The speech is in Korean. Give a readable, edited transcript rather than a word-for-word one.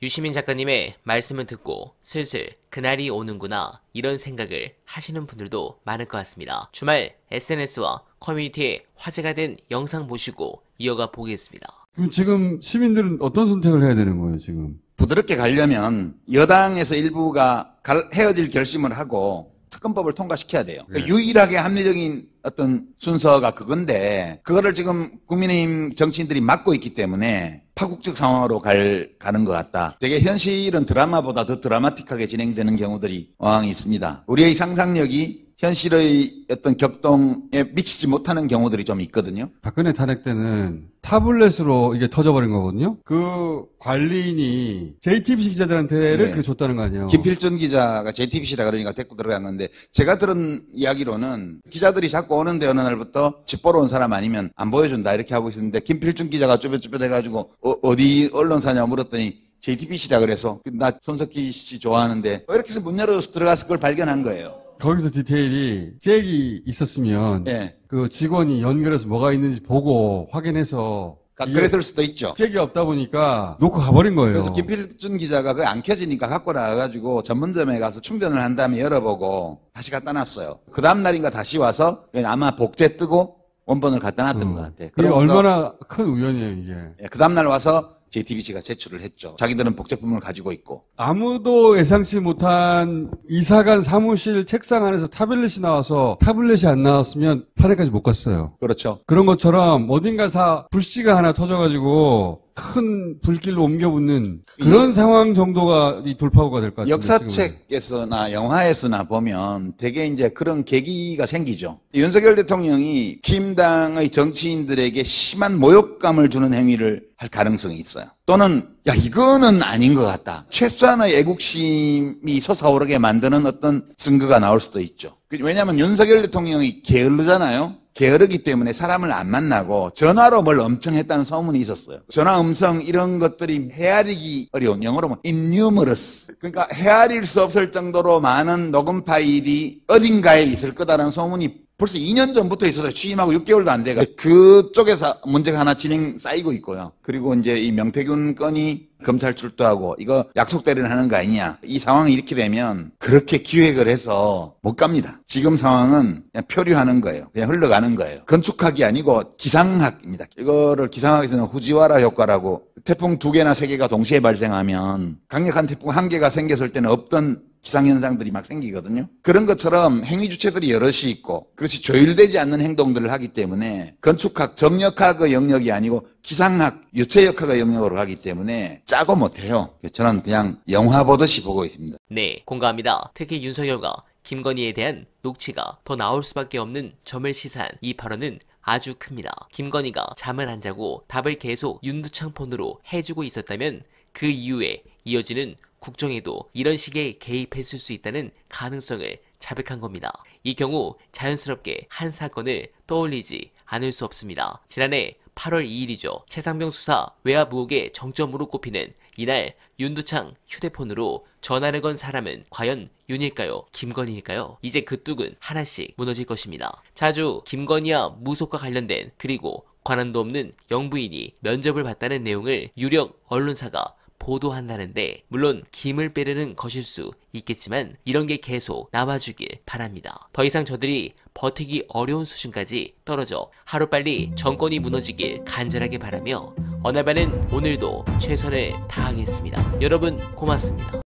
유시민 작가님의 말씀을 듣고 슬슬 그날이 오는구나 이런 생각을 하시는 분들도 많을 것 같습니다. 주말 SNS와 커뮤니티에 화제가 된 영상 보시고 이어가 보겠습니다. 그럼 지금 시민들은 어떤 선택을 해야 되는 거예요, 지금? 부드럽게 가려면 여당에서 일부가 헤어질 결심을 하고 특검법을 통과시켜야 돼요. 네. 유일하게 합리적인 어떤 순서가 그건데 그거를 지금 국민의힘 정치인들이 막고 있기 때문에 파국적 상황으로 가는 것 같다. 되게 현실은 드라마보다 더 드라마틱하게 진행되는 경우들이 왕왕 있습니다. 우리의 상상력이 현실의 어떤 격동에 미치지 못하는 경우들이 좀 있거든요. 박근혜 탄핵 때는 타블렛으로 이게 터져버린 거거든요. 그 관리인이 JTBC 기자들한테를 네. 줬다는 거 아니에요. 김필준 기자가 JTBC라 그러니까 데리고 들어간 건데 제가 들은 이야기로는 기자들이 자꾸 오는데 어느 날부터 집 보러 온 사람 아니면 안 보여준다 이렇게 하고 있었는데 김필준 기자가 쭈뼛쭈뼛 해가지고 어디 언론사냐 물었더니 JTBC라 그래서 나 손석희 씨 좋아하는데 이렇게 해서 문 열어서 들어가서 그걸 발견한 거예요. 거기서 디테일이 잭이 있었으면 예. 그 직원이 연결해서 뭐가 있는지 보고 확인해서 그랬을 수도 있죠. 잭이 없다 보니까 놓고 가버린 거예요. 그래서 김필준 기자가 그게 안 켜지니까 갖고 나와가지고 전문점에 가서 충전을 한 다음에 열어보고 다시 갖다 놨어요. 그 다음날인가 다시 와서 아마 복제 뜨고 원본을 갖다 놨던 것 같아. 이게 얼마나 큰 우연이에요, 이게. 그 다음날 와서 JTBC가 제출을 했죠. 자기들은 복제품을 가지고 있고. 아무도 예상치 못한 이사간 사무실 책상 안에서 타블렛이 나와서 타블렛이 안 나왔으면 탄핵까지 못 갔어요. 그렇죠. 그런 것처럼 어딘가 불씨가 하나 터져가지고 큰 불길로 옮겨붙는 그런 상황 정도가 이 돌파구가 될 것 같아요. 역사책에서나 영화에서나 보면 되게 이제 그런 계기가 생기죠. 윤석열 대통령이 피임당의 정치인들에게 심한 모욕감을 주는 행위를 할 가능성이 있어요. 또는 야 이거는 아닌 것 같다. 최소한의 애국심이 솟아오르게 만드는 어떤 증거가 나올 수도 있죠. 왜냐하면 윤석열 대통령이 게으르잖아요. 게으르기 때문에 사람을 안 만나고 전화로 뭘 엄청 했다는 소문이 있었어요. 전화 음성 이런 것들이 헤아리기 어려운, 영어로 보면 innumerous. 그러니까 헤아릴 수 없을 정도로 많은 녹음 파일이 어딘가에 있을 거다라는 소문이 벌써 2년 전부터 있어서 취임하고 6개월도 안 돼가 그쪽에서 문제가 하나 쌓이고 있고요. 그리고 이제 이 명태균 건이 검찰 출두하고 이거 약속대로는 하는 거 아니냐. 이 상황이 이렇게 되면 그렇게 기획을 해서 못 갑니다. 지금 상황은 그냥 표류하는 거예요. 그냥 흘러가는 거예요. 건축학이 아니고 기상학입니다. 이거를 기상학에서는 후지와라 효과라고 태풍 2개나 3개가 동시에 발생하면 강력한 태풍 1개가 생겼을 때는 없던 기상현상들이 막 생기거든요. 그런 것처럼 행위 주체들이 여럿이 있고 그것이 조율되지 않는 행동들을 하기 때문에 건축학, 정역학의 영역이 아니고 기상학, 유체역학의 영역으로 하기 때문에 짜고 못해요. 저는 그냥 영화 보듯이 보고 있습니다. 네, 공감합니다. 특히 윤석열과 김건희에 대한 녹취가 더 나올 수밖에 없는 점을 시사한 이 발언은 아주 큽니다. 김건희가 잠을 안 자고 답을 계속 윤두창 폰으로 해주고 있었다면 그 이후에 이어지는 국정에도 이런 식의 개입했을 수 있다는 가능성을 자백한 겁니다. 이 경우 자연스럽게 한 사건을 떠올리지 않을 수 없습니다. 지난해 8월 2일이죠. 최상병 수사 외화무혹의 정점으로 꼽히는 이날 윤두창 휴대폰으로 전화를 건 사람은 과연 윤일까요? 김건희일까요? 이제 그 뚝은 하나씩 무너질 것입니다. 자주 김건희와 무속과 관련된 그리고 관한도 없는 영부인이 면접을 봤다는 내용을 유력 언론사가 보도한다는데 물론 김을 빼려는 것일 수 있겠지만 이런 게 계속 남아주길 바랍니다. 더 이상 저들이 버티기 어려운 수준까지 떨어져 하루빨리 정권이 무너지길 간절하게 바라며 어날바는 오늘도 최선을 다하겠습니다. 여러분 고맙습니다.